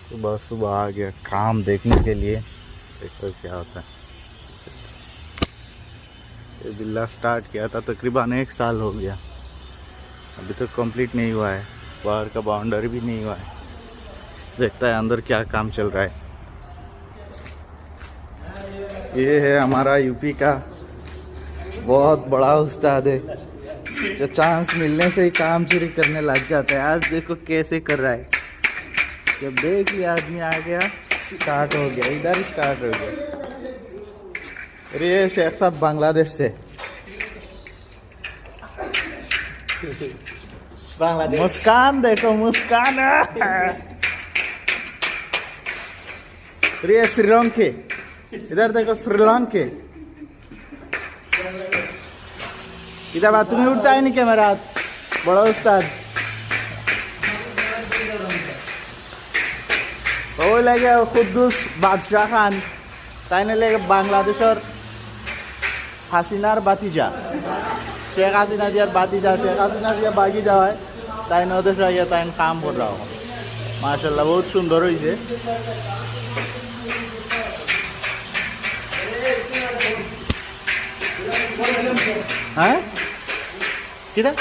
सुबह सुबह आ गया काम देखने के लिए। देखो क्या होता है। ये बिल्ला स्टार्ट किया था तकरीबन 1 साल हो गया, अभी तक कंप्लीट नहीं हुआ है। बाहर का बाउंड्री भी नहीं हुआ है। देखता है अंदर क्या काम चल रहा है। ये है हमारा यूपी का बहुत बड़ा उस्ताद है, जो चांस मिलने से ही काम चोरी करने लग जाता है। आज देखो कैसे कर रहा है। जब देख लिया आदमी आ गया, स्टार्ट हो गया, इधर स्टार्ट हो गया। अरे ये शेख साहब बांग्लादेश से। बांग्लादेश। मुस्कान देखो, मुस्कान। अरे ये श्रीलंके, इधर देखो श्रीलंके। इधर बात तुम्हें उठता है नहीं कैमरा, बड़ा उस्ताद। वो लगे खुद्दूस बादशाह खान, ताइने लगे बांग्लादेश और हासिनार बातिजा, शेख हासिना दियार बातिजा, शेख हासिना दिया बागी जावा है, ताइन ओदेश आइया ताइन काम कर रहा हूँ। माशाल्लाह बहुत सुंदर हुई है। हैं किधर